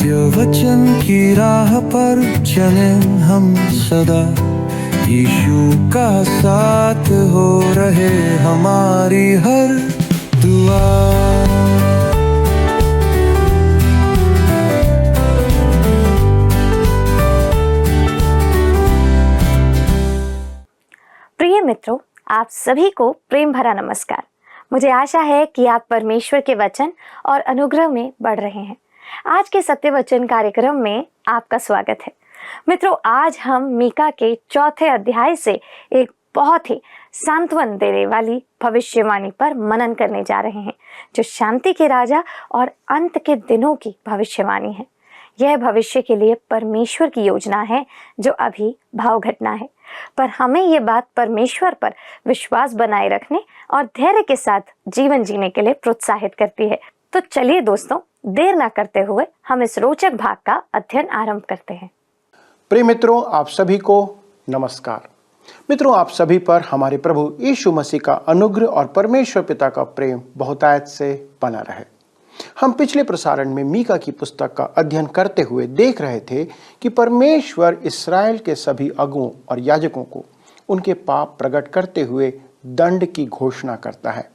सत्य वचन की राह पर चले हम सदा, यीशु का साथ हो रहे हमारी हर दुआ। प्रिय मित्रों, आप सभी को प्रेम भरा नमस्कार। मुझे आशा है कि आप परमेश्वर के वचन और अनुग्रह में बढ़ रहे हैं। आज के सत्य वचन कार्यक्रम में आपका स्वागत है। मित्रों, आज हम मीका के 4 अध्याय से एक बहुत ही सांत्वन देने वाली भविष्यवाणी पर मनन करने जा रहे हैं, जो शांति के राजा और अंत के दिनों की भविष्यवाणी है। यह भविष्य के लिए परमेश्वर की योजना है जो अभी भाव घटना है, पर हमें ये बात परमेश्वर पर विश्वास बनाए रखने और धैर्य के साथ जीवन जीने के लिए प्रोत्साहित करती है। तो चलिए दोस्तों, देर ना करते हुए हम इस रोचक भाग का अध्ययन आरंभ करते हैं। प्रिय मित्रों, आप सभी को नमस्कार। मित्रों, आप सभी पर हमारे प्रभु यीशु मसीह का अनुग्रह और परमेश्वर पिता का प्रेम बहुतायत से बना रहे। हम पिछले प्रसारण में मीका की पुस्तक का अध्ययन करते हुए देख रहे थे कि परमेश्वर इस्राएल के सभी अगुओं और याजकों को उनके पाप प्रकट करते हुए दंड की घोषणा करता है।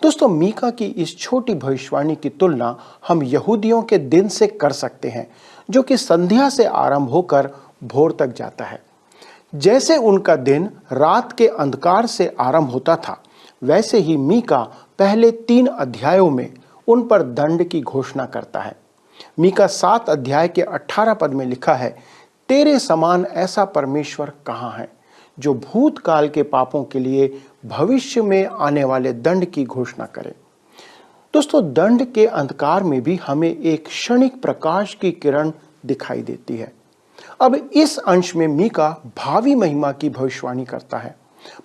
दोस्तों, मीका की इस छोटी भविष्यवाणी की तुलना हम यहूदियों के दिन से कर सकते हैं, जो कि संध्या से आरंभ होकर भोर तक जाता है। जैसे उनका दिन रात के अंधकार से आरंभ होता था, वैसे ही मीका पहले 3 अध्यायों में उन पर दंड की घोषणा करता है। मीका 7 अध्याय के 18 पद में लिखा है, तेरे समान ऐसा परमेश्वर कहाँ है जो भूतकाल के पापों के लिए भविष्य में आने वाले दंड की घोषणा करे। दोस्तों, दंड के अंधकार में भी हमें एक क्षणिक प्रकाश की किरण दिखाई देती है। अब इस अंश में मीका भावी महिमा की भविष्यवाणी करता है,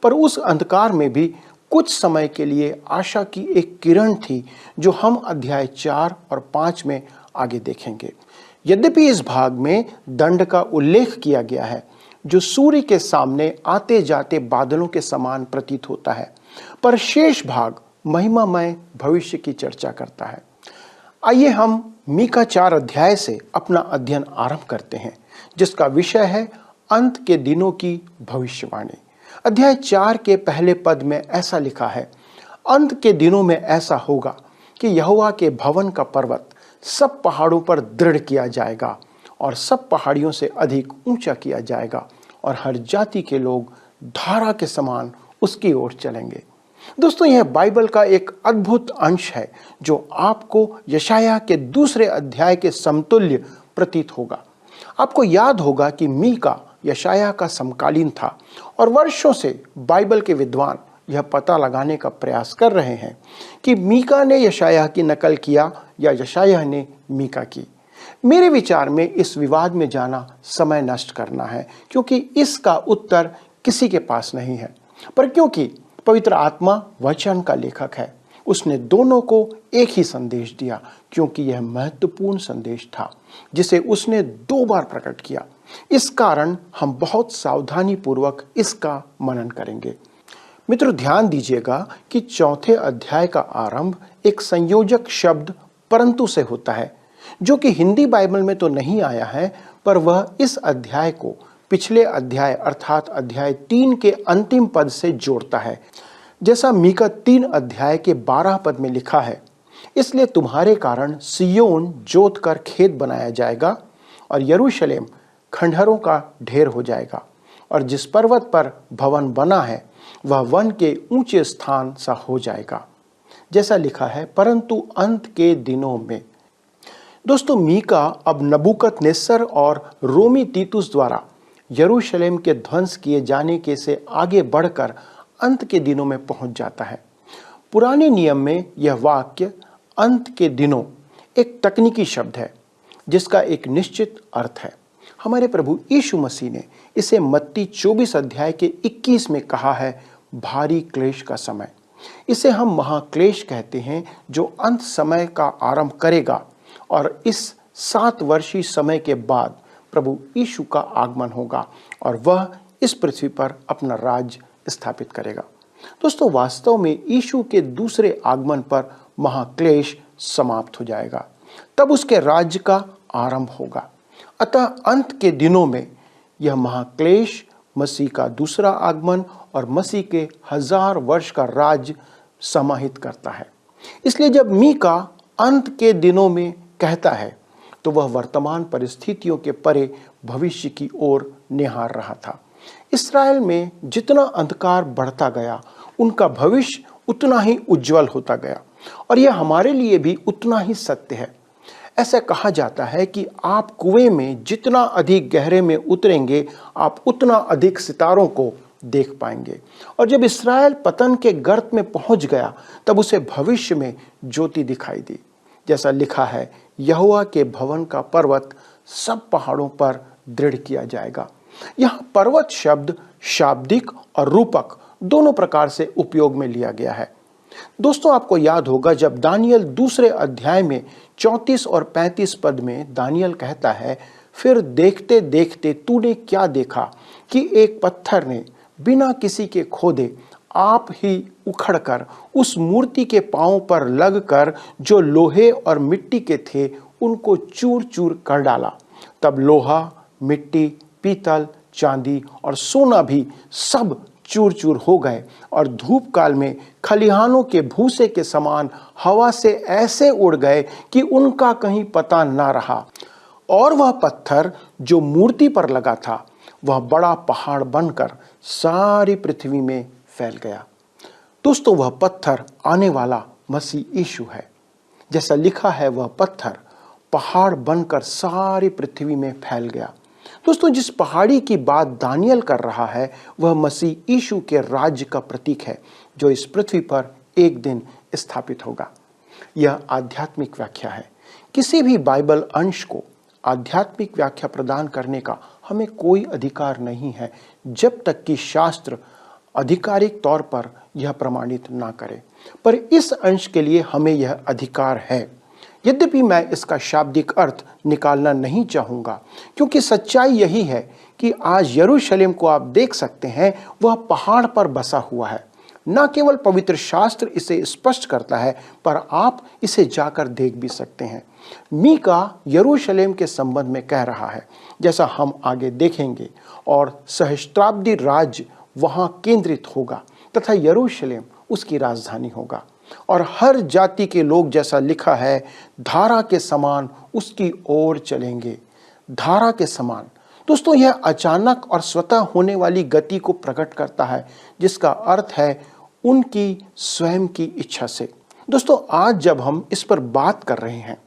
पर उस अंधकार में भी कुछ समय के लिए आशा की एक किरण थी, जो हम अध्याय 4 और 5 में आगे देखेंगे। यद्यपि इस भाग में दंड का उल्लेख किया गया है, जो सूर्य के सामने आते जाते बादलों के समान प्रतीत होता है, पर शेष भाग महिमामय भविष्य की चर्चा करता है। आइए हम मीका 4 अध्याय से अपना अध्ययन आरंभ करते हैं, जिसका विषय है अंत के दिनों की भविष्यवाणी। अध्याय 4 के पहले पद में ऐसा लिखा है, अंत के दिनों में ऐसा होगा कि यहोवा के भवन का पर्वत सब पहाड़ों पर दृढ़ किया जाएगा और सब पहाड़ियों से अधिक ऊंचा किया जाएगा, और हर जाति के लोग धारा के समान उसकी ओर चलेंगे। दोस्तों, यह बाइबल का एक अद्भुत अंश है, जो आपको यशायाह के 2 अध्याय के समतुल्य प्रतीत होगा। आपको याद होगा कि मीका यशायाह का समकालीन था, और वर्षों से बाइबल के विद्वान यह पता लगाने का प्रयास कर रहे हैं कि मीका ने यशायाह की नकल किया या यशायाह ने मीका की। मेरे विचार में इस विवाद में जाना समय नष्ट करना है, क्योंकि इसका उत्तर किसी के पास नहीं है। पर क्योंकि पवित्र आत्मा वचन का लेखक है, उसने दोनों को एक ही संदेश दिया, क्योंकि यह महत्वपूर्ण संदेश था जिसे उसने 2 बार प्रकट किया। इस कारण हम बहुत सावधानी पूर्वक इसका मनन करेंगे। मित्रों, ध्यान दीजिएगा कि 4 अध्याय का आरंभ एक संयोजक शब्द परंतु से होता है, जो कि हिंदी बाइबल में तो नहीं आया है, पर वह इस अध्याय को पिछले अध्याय अर्थात अध्याय 3 के अंतिम पद से जोड़ता है। जैसा मीका 3 अध्याय के 12 पद में लिखा है, इसलिए तुम्हारे कारण सिय्योन जोत कर खेत बनाया जाएगा और यरूशलेम खंडहरों का ढेर हो जाएगा, और जिस पर्वत पर भवन बना है वह वन के ऊंचे स्थान सा हो जाएगा। जैसा लिखा है, परंतु अंत के दिनों में। दोस्तों, मीका अब नबूकदनेस्सर और रोमी तीतुस द्वारा यरूशलेम के ध्वंस किए जाने के से आगे बढ़कर अंत के दिनों में पहुंच जाता है। पुराने नियम में यह वाक्य अंत के दिनों एक तकनीकी शब्द है, जिसका एक निश्चित अर्थ है। हमारे प्रभु यीशु मसीह ने इसे मत्ती 24 अध्याय के 21 में कहा है, भारी क्लेश का समय। इसे हम महाक्लेश कहते हैं, जो अंत समय का आरंभ करेगा, और इस 7 वर्षीय समय के बाद प्रभु यीशु का आगमन होगा और वह इस पृथ्वी पर अपना राज्य स्थापित करेगा। दोस्तों, वास्तव में यीशु के दूसरे आगमन पर महाक्लेश समाप्त हो जाएगा। तब उसके राज्य का आरंभ होगा। अतः अंत के दिनों में यह महाक्लेश, मसीह का दूसरा आगमन और मसीह के 1000 वर्ष का राज्य समाहित करता है। इसलिए जब मीका अंत के दिनों में कहता है तो वह वर्तमान परिस्थितियों के परे भविष्य की ओर निहार रहा था। इस्राएल में जितना अंधकार बढ़ता गया, उनका भविष्य उतना ही उज्जवल होता गया, और यह हमारे लिए भी उतना ही सत्य है। ऐसा कहा जाता है कि आप कुएं में जितना अधिक गहरे में उतरेंगे, आप उतना अधिक सितारों को देख पाएंगे। और जब इस्राएल पतन के गर्त में पहुंच गया, तब उसे भविष्य में ज्योति दिखाई दी। जैसा लिखा है, यहोवा के भवन का पर्वत सब पहाड़ों पर दृढ़ किया जाएगा। यहाँ पर्वत शब्द शाब्दिक और रूपक दोनों प्रकार से उपयोग में लिया गया है। दोस्तों, आपको याद होगा जब दानियल दूसरे अध्याय में 34 और 35 पद में दानियल कहता है, फिर देखते देखते तूने क्या देखा कि एक पत्थर ने बिना किसी के खोदे आप ही उखड़कर उस मूर्ति के पांव पर लगकर जो लोहे और मिट्टी के थे उनको चूर चूर कर डाला। तब लोहा, मिट्टी, पीतल, चांदी और सोना भी सब चूर चूर हो गए और धूप काल में खलिहानों के भूसे के समान हवा से ऐसे उड़ गए कि उनका कहीं पता ना रहा। और वह पत्थर जो मूर्ति पर लगा था, वह बड़ा पहाड़ बनकर सारी पृथ्वी में फैल गया। दोस्तों, वह पत्थर आने वाला मसीह यीशु है। जैसा लिखा है, वह पत्थर पहाड़ बनकर सारी पृथ्वी में फैल गया। दोस्तों, जिस पहाड़ी की बात दानियल कर रहा है, वह मसीह यीशु के राज्य का प्रतीक है, जो इस पृथ्वी पर एक दिन स्थापित होगा। यह आध्यात्मिक व्याख्या है। किसी भी बाइबल अंश को आध्यात्मिक व्याख्या प्रदान करने का हमें कोई अधिकार नहीं है, जब तक कि शास्त्र आधिकारिक तौर पर यह प्रमाणित ना करे। पर इस अंश के लिए हमें यह अधिकार है। यद्यपि मैं इसका शाब्दिक अर्थ निकालना नहीं चाहूँगा, क्योंकि सच्चाई यही है कि आज यरूशलेम को आप देख सकते हैं, वह पहाड़ पर बसा हुआ है। न केवल पवित्र शास्त्र इसे स्पष्ट करता है, पर आप इसे जाकर देख भी सकते हैं। मीका यरूशलेम के संबंध में कह रहा है, जैसा हम आगे देखेंगे, और सहस्त्राब्दी राज्य वहाँ केंद्रित होगा तथा यरूशलेम उसकी राजधानी होगा, और हर जाति के लोग, जैसा लिखा है, धारा के समान उसकी ओर चलेंगे। धारा के समान दोस्तों, यह अचानक और स्वतः होने वाली गति को प्रकट करता है, जिसका अर्थ है उनकी स्वयं की इच्छा से। दोस्तों, आज जब हम इस पर बात कर रहे हैं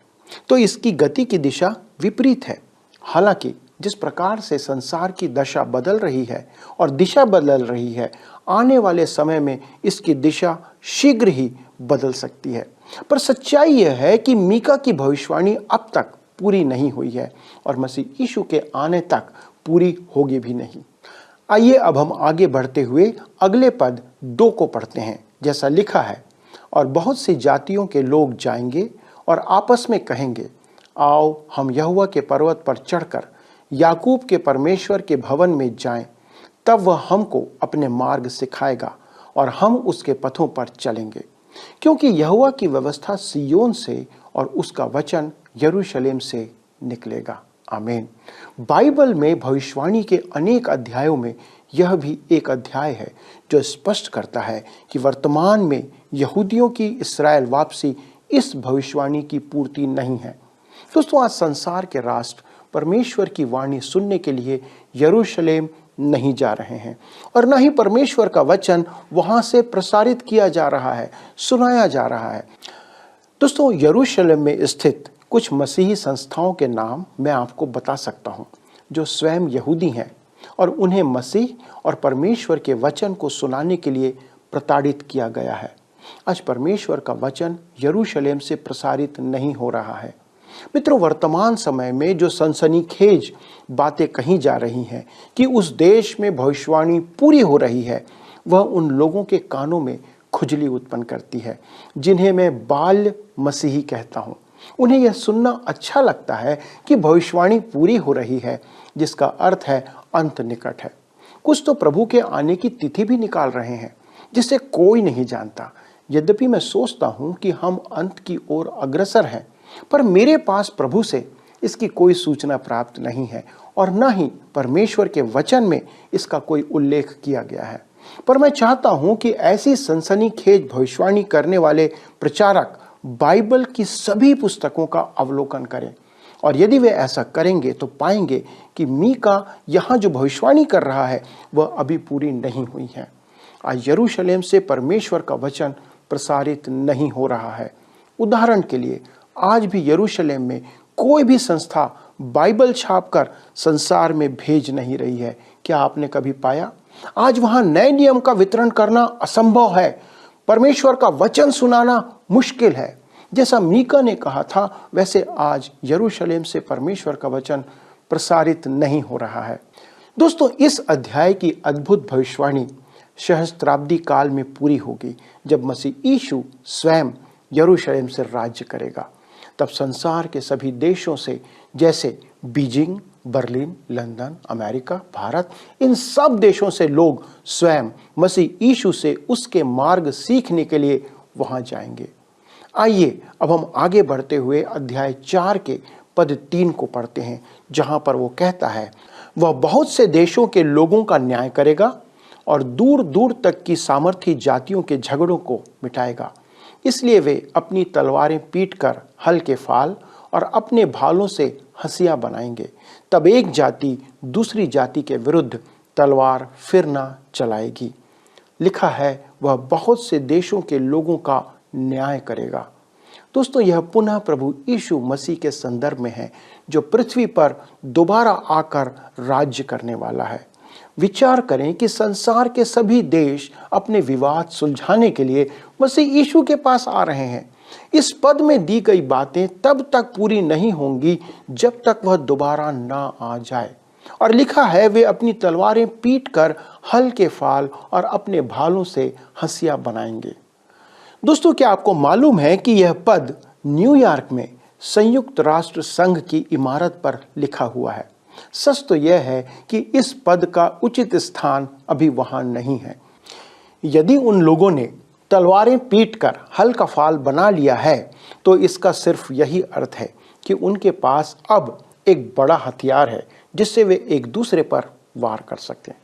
तो इसकी गति की दिशा विपरीत है। हालांकि जिस प्रकार से संसार की दशा बदल रही है और दिशा बदल रही है, आने वाले समय में इसकी दिशा शीघ्र ही बदल सकती है। पर सच्चाई यह है कि मीका की भविष्यवाणी अब तक पूरी नहीं हुई है और मसीह यीशु के आने तक पूरी होगी भी नहीं। आइए अब हम आगे बढ़ते हुए अगले पद 2 को पढ़ते हैं। जैसा लिखा है, और बहुत सी जातियों के लोग जाएंगे और आपस में कहेंगे, आओ हम यहोवा के पर्वत पर चढ़कर याकूब के परमेश्वर के भवन में जाएं। तब वह हमको अपने मार्ग सिखाएगा और हम उसके पथों पर चलेंगे, क्योंकि यहोवा की व्यवस्था सिय्योन से और उसका वचन यरूशलेम से निकलेगा। आमीन। बाइबल में भविष्यवाणी के अनेक अध्यायों में यह भी एक अध्याय है जो स्पष्ट करता है कि वर्तमान में यहूदियों की इस्राएल वापसी इस भविष्यवाणी की पूर्ति नहीं है। दोस्तों, आज संसार के राष्ट्र परमेश्वर की वाणी सुनने के लिए यरूशलेम नहीं जा रहे हैं, और न ही परमेश्वर का वचन वहां से प्रसारित किया जा रहा है, सुनाया जा रहा है। दोस्तों, यरूशलेम में स्थित कुछ मसीही संस्थाओं के नाम मैं आपको बता सकता हूं, जो स्वयं यहूदी हैं और उन्हें मसीह और परमेश्वर के वचन को सुनाने के लिए प्रताड़ित किया गया है। आज परमेश्वर का वचन यरूशलेम से प्रसारित नहीं हो रहा है। मित्रों, वर्तमान समय में जो सनसनीखेज बातें कही जा रही हैं कि उस देश में भविष्यवाणी पूरी हो रही है, वह उन लोगों के कानों में खुजली उत्पन्न करती है जिन्हें मैं बाल्य मसीही कहता हूँ। उन्हें यह सुनना अच्छा लगता है कि भविष्यवाणी पूरी हो रही है, जिसका अर्थ है अंत निकट है। कुछ तो प्रभु के आने की तिथि भी निकाल रहे हैं, जिसे कोई नहीं जानता। यद्यपि मैं सोचता हूँ कि हम अंत की ओर अग्रसर हैं, पर मेरे पास प्रभु से इसकी कोई सूचना प्राप्त नहीं है और न ही परमेश्वर के वचन में इसका कोई उल्लेख किया गया है। पर मैं चाहता हूं कि ऐसी सनसनीखेज भविष्यवाणी करने वाले प्रचारक बाइबल की सभी पुस्तकों का अवलोकन करें, और यदि वे ऐसा करेंगे तो पाएंगे कि मीका यहाँ जो भविष्यवाणी कर रहा है वह अभी पूरी नहीं हुई है। आज यरूशलेम से परमेश्वर का वचन प्रसारित नहीं हो रहा है। उदाहरण के लिए आज भी यरूशलेम में कोई भी संस्था बाइबल छापकर संसार में भेज नहीं रही है। क्या आपने कभी पाया? आज वहां नए नियम का वितरण करना असंभव है। परमेश्वर का वचन सुनाना मुश्किल है। जैसा मीका ने कहा था वैसे आज यरूशलेम से परमेश्वर का वचन प्रसारित नहीं हो रहा है। दोस्तों, इस अध्याय की अद्भुत भविष्यवाणी सहस्त्राब्दी काल में पूरी होगी जब मसीह यीशु स्वयं यरूशलेम से राज्य करेगा। तब संसार के सभी देशों से, जैसे Beijing, Berlin, London, America, Bharat, इन सब देशों से लोग स्वयं मसीह यीशु से उसके मार्ग सीखने के लिए वहां जाएंगे। आइए अब हम आगे बढ़ते हुए अध्याय 4 के पद 3 को पढ़ते हैं, जहां पर वो कहता है, वह बहुत से देशों के लोगों का न्याय करेगा और दूर दूर तक की सामर्थी जातियों के झगड़ों को मिटाएगा। इसलिए वे अपनी तलवारें पीटकर हल के फाल और अपने भालों से हंसिया बनाएंगे। तब एक जाति दूसरी जाति के विरुद्ध तलवार फिर न चलाएगी। लिखा है, वह बहुत से देशों के लोगों का न्याय करेगा। दोस्तों, यह पुनः प्रभु यीशु मसीह के संदर्भ में है, जो पृथ्वी पर दोबारा आकर राज्य करने वाला है। विचार करें कि संसार के सभी देश अपने विवाद सुलझाने के लिए मसीह यीशु के पास आ रहे हैं। इस पद में दी गई बातें तब तक पूरी नहीं होंगी जब तक वह दोबारा ना आ जाए। और लिखा है, वे अपनी तलवारें पीटकर हल के फाल और अपने भालों से हंसिया बनाएंगे। दोस्तों, क्या आपको मालूम है कि यह पद न्यूयॉर्क में संयुक्त राष्ट्र संघ की इमारत पर लिखा हुआ है? सच तो यह है कि इस पद का उचित स्थान अभी वहां नहीं है। यदि उन लोगों ने तलवारें पीटकर हल का फाल बना लिया है तो इसका सिर्फ यही अर्थ है कि उनके पास अब एक बड़ा हथियार है जिससे वे एक दूसरे पर वार कर सकते हैं।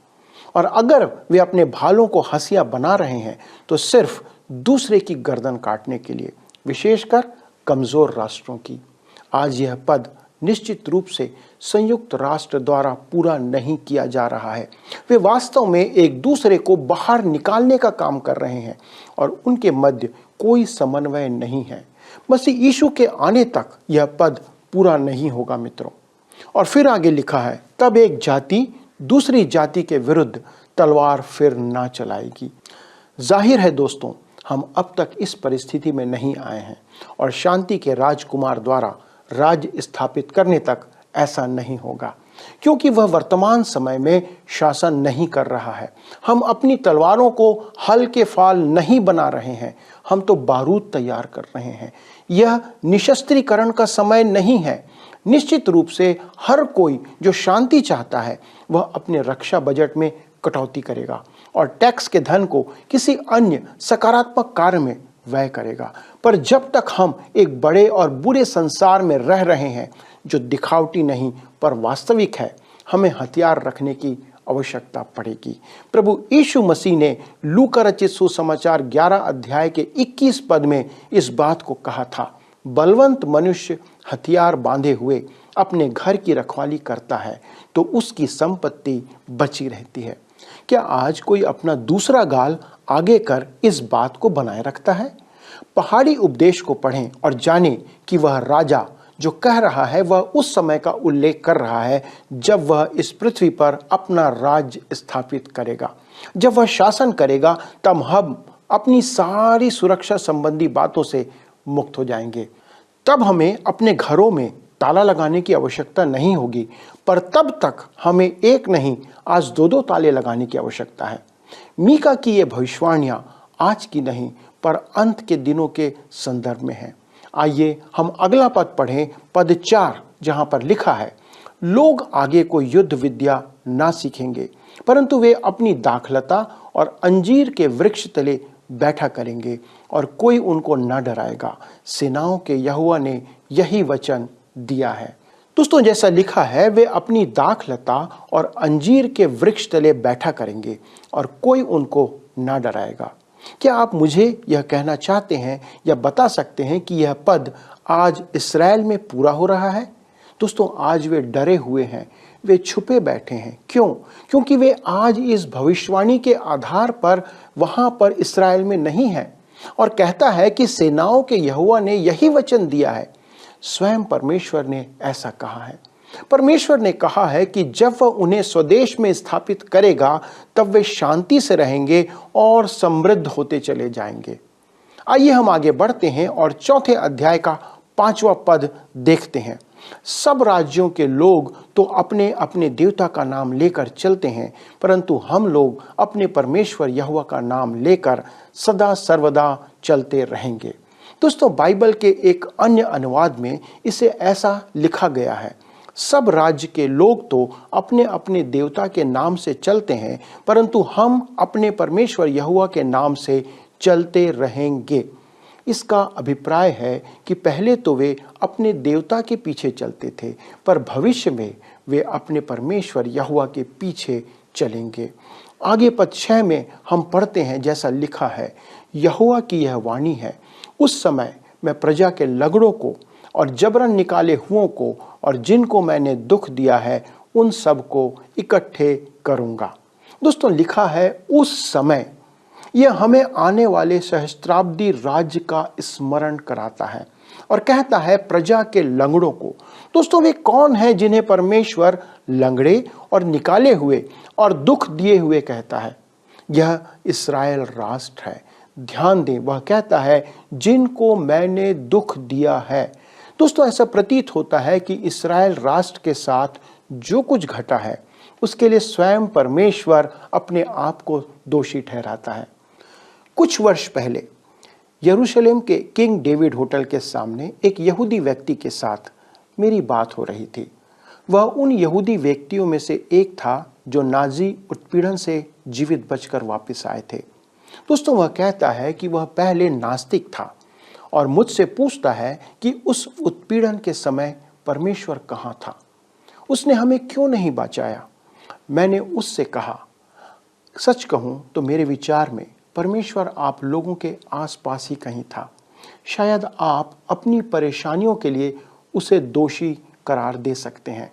और अगर वे अपने भालों को हंसिया बना रहे हैं तो सिर्फ दूसरे की गर्दन काटने के लिए, विशेषकर कमजोर राष्ट्रों की। आज यह पद निश्चित रूप से संयुक्त राष्ट्र द्वारा पूरा नहीं किया जा रहा है। वे वास्तव में एक दूसरे को बाहर निकालने का काम कर रहे हैं और उनके मध्य कोई समन्वय नहीं है। मसीह यीशु के आने तक यह पद पूरा नहीं होगा मित्रों। और फिर आगे लिखा है, तब एक जाति दूसरी जाति के विरुद्ध तलवार फिर ना चलाएगी। जाहिर है दोस्तों, हम अब तक इस परिस्थिति में नहीं आए हैं और शांति के राजकुमार द्वारा राज्य स्थापित करने तक ऐसा नहीं होगा, क्योंकि वह वर्तमान समय में शासन नहीं कर रहा है। हम अपनी तलवारों को हल के फाल नहीं बना रहे हैं, हम तो बारूद तैयार कर रहे हैं। यह निशस्त्रीकरण का समय नहीं है। निश्चित रूप से हर कोई जो शांति चाहता है वह अपने रक्षा बजट में कटौती करेगा और टैक्स के धन को किसी अन्य सकारात्मक कार्य में व्यय करेगा। पर जब तक हम एक बड़े और बुरे संसार में रह रहे हैं जो दिखावटी नहीं पर वास्तविक है, हमें हथियार रखने की आवश्यकता पड़ेगी। प्रभु यीशु मसीह ने लूका रचित सुसमाचार 11 अध्याय के 21 पद में इस बात को कहा था, बलवंत मनुष्य हथियार बांधे हुए अपने घर की रखवाली करता है तो उसकी संपत्ति बची रहती है। क्या आज कोई अपना दूसरा गाल आगे कर इस बात को बनाए रखता है? पहाड़ी उपदेश को पढ़ें और जानें कि वह राजा जो कह रहा है वह उस समय का उल्लेख कर रहा है जब वह इस पृथ्वी पर अपना राज्य स्थापित करेगा। जब वह शासन करेगा तब हम अपनी सारी सुरक्षा संबंधी बातों से मुक्त हो जाएंगे। तब हमें अपने घरों में ताला लगाने की आवश्यकता नहीं होगी, पर तब तक हमें एक नहीं आज 2-2 ताले लगाने की आवश्यकता है। मीका की ये भविष्यवाणियां आज की नहीं पर अंत के दिनों के संदर्भ में है। आइए हम अगला पद पढ़ें, पद 4, जहां पर लिखा है, लोग आगे कोई युद्ध विद्या ना सीखेंगे परंतु वे अपनी दाखलता और अंजीर के वृक्ष तले बैठा करेंगे और कोई उनको न डराएगा। सेनाओं के यहोवा ने यही वचन दिया है। दोस्तों, जैसा लिखा है, वे अपनी दाखलता और अंजीर के वृक्ष तले बैठा करेंगे और कोई उनको ना डराएगा। क्या आप मुझे यह कहना चाहते हैं या बता सकते हैं कि यह पद आज इस्राएल में पूरा हो रहा है? दोस्तों, आज वे डरे हुए हैं, वे छुपे बैठे हैं। क्यों? क्योंकि वे आज इस भविष्यवाणी के आधार पर वहां पर इस्राएल में नहीं हैं। और कहता है कि सेनाओं के यहोवा ने यही वचन दिया है। स्वयं परमेश्वर ने ऐसा कहा है। परमेश्वर ने कहा है कि जब वह उन्हें स्वदेश में स्थापित करेगा तब वे शांति से रहेंगे और समृद्ध होते चले जाएंगे। आइए हम आगे बढ़ते हैं और चौथे अध्याय का 5वां पद देखते हैं। सब राज्यों के लोग तो अपने अपने देवता का नाम लेकर चलते हैं, परंतु हम लोग अपने परमेश्वर यहोवा का नाम लेकर सदा सर्वदा चलते रहेंगे। दोस्तों, बाइबल के एक अन्य अनुवाद में इसे ऐसा लिखा गया है, सब राज्य के लोग तो अपने अपने देवता के नाम से चलते हैं, परंतु हम अपने परमेश्वर यहोवा के नाम से चलते रहेंगे। इसका अभिप्राय है कि पहले तो वे अपने देवता के पीछे चलते थे, पर भविष्य में वे अपने परमेश्वर यहोवा के पीछे चलेंगे। आगे पद 6 में हम पढ़ते हैं, जैसा लिखा है, यहोवा की यह वाणी है, उस समय मैं प्रजा के लगड़ों को और जबरन निकाले हुओं को और जिनको मैंने दुख दिया है उन सब को इकट्ठे करूंगा। दोस्तों, लिखा है उस समय। यह हमें आने वाले सहस्त्राब्दी राज्य का स्मरण कराता है और कहता है प्रजा के लंगड़ों को। दोस्तों, वे कौन हैं जिन्हें परमेश्वर लंगड़े और निकाले हुए और दुख दिए हुए कहता है? यह इस्राएल राष्ट्र है। ध्यान दें, वह कहता है जिनको मैंने दुख दिया है। दोस्तों, ऐसा प्रतीत होता है कि इस्राएल राष्ट्र के साथ जो कुछ घटा है उसके लिए स्वयं परमेश्वर अपने आप को दोषी ठहराता है। कुछ वर्ष पहले यरूशलेम के किंग डेविड होटल के सामने एक यहूदी व्यक्ति के साथ मेरी बात हो रही थी। वह उन यहूदी व्यक्तियों में से एक था जो नाजी उत्पीड़न से जीवित बचकर वापस आए थे। दोस्तों, वह कहता है कि वह पहले नास्तिक था और मुझसे पूछता है कि उस उत्पीड़न के समय परमेश्वर कहाँ था, उसने हमें क्यों नहीं बचाया। मैंने उससे कहा, सच कहूँ तो मेरे विचार में परमेश्वर आप लोगों के आसपास ही कहीं था। शायद आप अपनी परेशानियों के लिए उसे दोषी करार दे सकते हैं।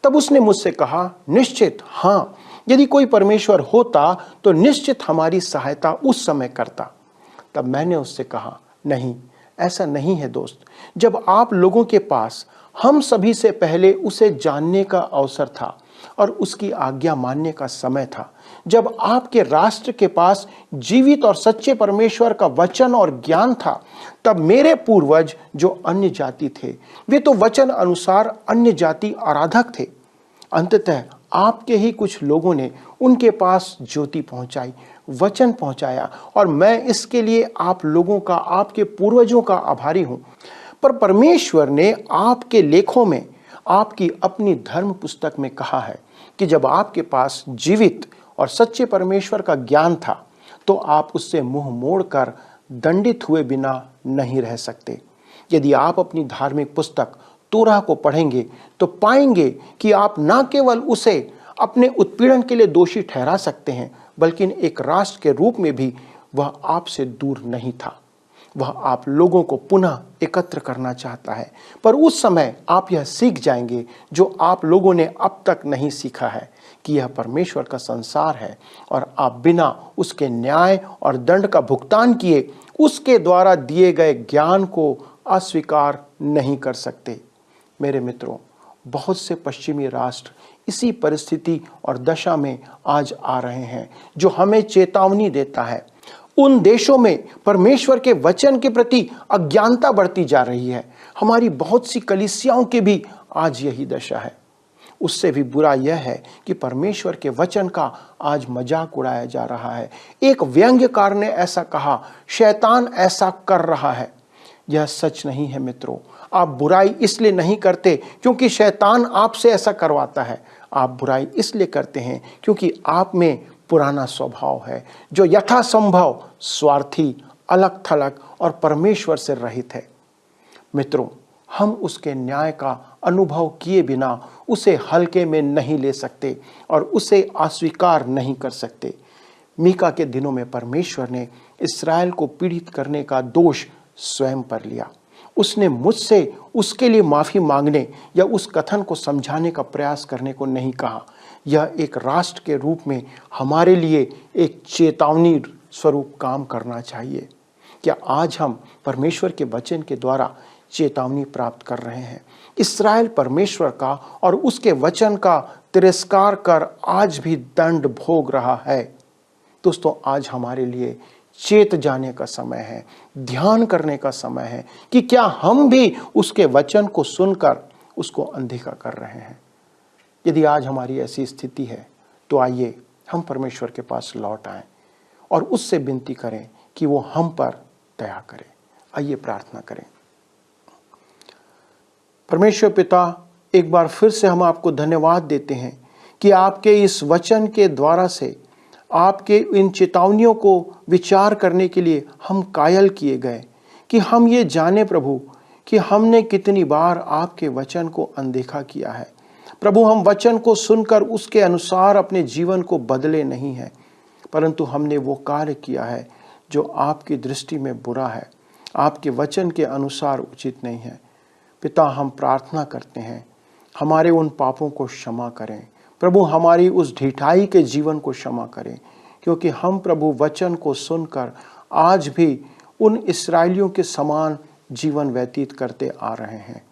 तब उसने मुझसे कहा, निश्चित हाँ, यदि कोई परमेश्वर होता तो निश्चित हमारी सहायता उस समय करता। तब मैंने उससे कहा, नहीं, ऐसा नहीं है दोस्त। जब आप लोगों के पास हम सभी से पहले उसे जानने का अवसर था और उसकी आज्ञा मानने का समय था, जब आपके राष्ट्र के पास जीवित और सच्चे परमेश्वर का वचन और ज्ञान था, तब मेरे पूर्वज जो अन्य जाति थे वे तो वचन अनुसार अन्य जाति आराधक थे। अंततः आपके ही कुछ लोगों ने उनके पास ज्योति पहुंचाई, वचन पहुंचाया, और मैं इसके लिए आप लोगों का, आपके पूर्वजों का आभारी हूं। पर परमेश्वर ने आपके लेखों में, आपकी अपनी धर्म पुस्तक में कहा है कि जब आपके पास जीवित और सच्चे परमेश्वर का ज्ञान था तो आप उससे मुंह मोड़कर दंडित हुए बिना नहीं रह सकते। यदि आप अपनी धार्मिक पुस्तक तोराह को पढ़ेंगे तो पाएंगे कि आप न केवल उसे अपने उत्पीड़न के लिए दोषी ठहरा सकते हैं, बल्कि एक राष्ट्र के रूप में भी वह आपसे दूर नहीं था। वह आप लोगों को पुनः एकत्र करना चाहता है, पर उस समय आप यह सीख जाएंगे जो आप लोगों ने अब तक नहीं सीखा है, कि यह परमेश्वर का संसार है और आप बिना उसके न्याय और दंड का भुगतान किए उसके द्वारा दिए गए ज्ञान को अस्वीकार नहीं कर सकते। मेरे मित्रों, बहुत से पश्चिमी राष्ट्र इसी परिस्थिति और दशा में आज आ रहे हैं, जो हमें चेतावनी देता है। उन देशों में परमेश्वर के वचन के प्रति अज्ञानता बढ़ती जा रही है। हमारी बहुत सी कलीसियाओं की भी आज यही दशा है। उससे भी बुरा यह है कि परमेश्वर के वचन का आज मजाक उड़ाया जा रहा है। एक व्यंग्यकार ने ऐसा कहा, शैतान ऐसा कर रहा है। यह सच नहीं है मित्रों। आप बुराई इसलिए नहीं करते क्योंकि शैतान आपसे ऐसा करवाता है। आप बुराई इसलिए करते हैं क्योंकि आप में पुराना स्वभाव है, जो यथासंभव स्वार्थी, अलग थलग और परमेश्वर से रहित है। मित्रों, हम उसके न्याय का अनुभव किए बिना उसे हल्के में नहीं ले सकते और उसे अस्वीकार नहीं कर सकते। मीका के दिनों में परमेश्वर ने इस्राएल को पीड़ित करने का दोष स्वयं पर लिया। उसने मुझसे उसके लिए माफ़ी मांगने या उस कथन को समझाने का प्रयास करने को नहीं कहा। यह एक राष्ट्र के रूप में हमारे लिए एक चेतावनी स्वरूप काम करना चाहिए। क्या आज हम परमेश्वर के वचन के द्वारा चेतावनी प्राप्त कर रहे हैं? इस्राएल परमेश्वर का और उसके वचन का तिरस्कार कर आज भी दंड भोग रहा है। दोस्तों, आज हमारे लिए चेत जाने का समय है, ध्यान करने का समय है कि क्या हम भी उसके वचन को सुनकर उसको अनदेखा कर रहे हैं। यदि आज हमारी ऐसी स्थिति है तो आइए हम परमेश्वर के पास लौट आएं और उससे विनती करें कि वो हम पर दया करे। आइए प्रार्थना करें। परमेश्वर पिता, एक बार फिर से हम आपको धन्यवाद देते हैं कि आपके इस वचन के द्वारा से आपके इन चेतावनियों को विचार करने के लिए हम कायल किए गए कि हम ये जाने प्रभु कि हमने कितनी बार आपके वचन को अनदेखा किया है। प्रभु, हम वचन को सुनकर उसके अनुसार अपने जीवन को बदले नहीं हैं, परंतु हमने वो कार्य किया है जो आपकी दृष्टि में बुरा है, आपके वचन के अनुसार उचित नहीं है। पिता, हम प्रार्थना करते हैं हमारे उन पापों को क्षमा करें प्रभु, हमारी उस ढिठाई के जीवन को क्षमा करें, क्योंकि हम प्रभु वचन को सुनकर आज भी उन इस्राएलियों के समान जीवन व्यतीत करते आ रहे हैं।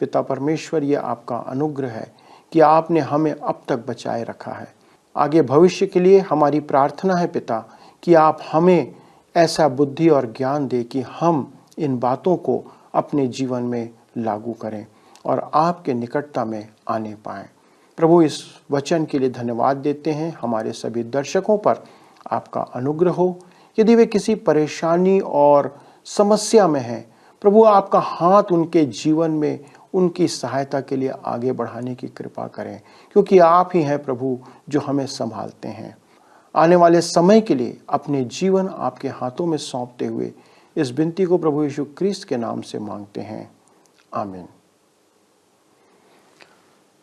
पिता परमेश्वर, ये आपका अनुग्रह है कि आपने हमें अब तक बचाए रखा है। आगे भविष्य के लिए हमारी प्रार्थना है पिता कि आप हमें ऐसा बुद्धि और ज्ञान दे कि हम इन बातों को अपने जीवन में लागू करें और आपके निकटता में आने पाएं। प्रभु, इस वचन के लिए धन्यवाद देते हैं। हमारे सभी दर्शकों पर आपका अनुग्रह हो। यदि वे किसी परेशानी और समस्या में हैं, प्रभु आपका हाथ उनके जीवन में उनकी सहायता के लिए आगे बढ़ाने की कृपा करें, क्योंकि आप ही हैं प्रभु जो हमें संभालते हैं। आने वाले समय के लिए अपने जीवन आपके हाथों में सौंपते हुए इस विनती को प्रभु यीशु क्रिस्त के नाम से मांगते हैं, आमीन।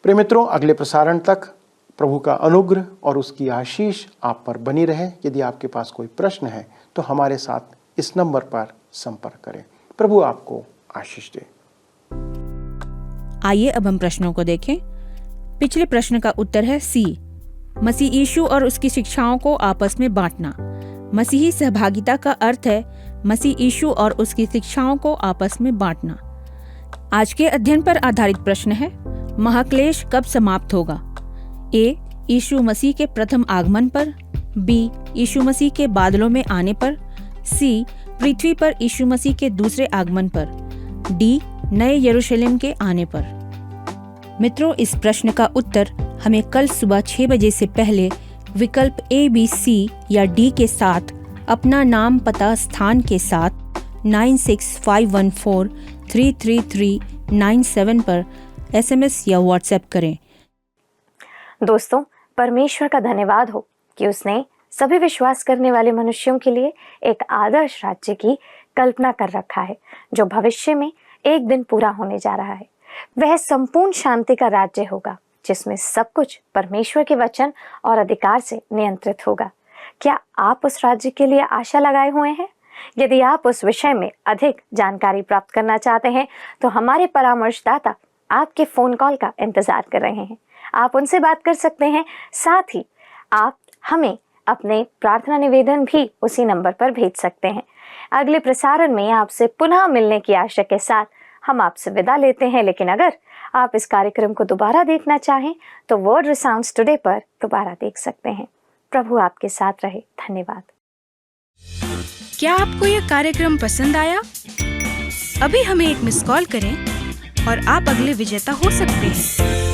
प्रिय मित्रों, अगले प्रसारण तक प्रभु का अनुग्रह और उसकी आशीष आप पर बनी रहे। यदि आपके पास कोई प्रश्न है तो हमारे साथ इस नंबर पर संपर्क करें। प्रभु आपको आशीष दे। आइए अब हम प्रश्नों को देखें। पिछले प्रश्न का उत्तर है सी, मसीह यीशु और उसकी शिक्षाओं को आपस में बांटना। मसीही सहभागिता का अर्थ है मसीह यीशु और उसकी शिक्षाओं को आपस में बांटना। आज के अध्ययन पर आधारित प्रश्न है, महाक्लेश कब समाप्त होगा? ए, यीशु मसीह के प्रथम आगमन पर, बी, यीशु मसीह के बादलों में आने पर, सी, पृथ्वी पर यीशु मसीह के दूसरे आगमन पर, डी, नए यरूशलेम के आने पर। मित्रों, इस प्रश्न का उत्तर हमें कल सुबह 6 बजे से पहले विकल्प ए, बी, सी या डी के साथ अपना नाम, पता, स्थान के साथ 9651433397 पर SMS या WhatsApp करें। दोस्तों, परमेश्वर का धन्यवाद हो कि उसने सभी विश्वास करने वाले मनुष्यों के लिए एक आदर्श राज्य की कल्पना कर रखा है, जो भविष्य में एक दिन पूरा होने जा रहा है। वह संपूर्ण शांति का राज्य होगा, जिसमें सब कुछ परमेश्वर के वचन और अधिकार से नियंत्रित होगा। क्या आप उस राज्य के लिए आशा लगाए हुए हैं? यदि आप उस विषय में अधिक जानकारी प्राप्त करना चाहते हैं तो हमारे परामर्शदाता आपके फोन कॉल का इंतजार कर रहे हैं। आप उनसे बात कर सकते हैं। साथ ही आप हमें अपने प्रार्थना निवेदन भी उसी नंबर पर भेज सकते हैं। अगले प्रसारण में आपसे पुनः मिलने की आशा के साथ हम आपसे विदा लेते हैं, लेकिन अगर आप इस कार्यक्रम को दोबारा देखना चाहें तो वर्ड रिसाउंड्स टुडे पर दोबारा देख सकते हैं। प्रभु आपके साथ रहे। धन्यवाद। क्या आपको यह कार्यक्रम पसंद आया? अभी हमें एक मिस कॉल करें और आप अगले विजेता हो सकते हैं।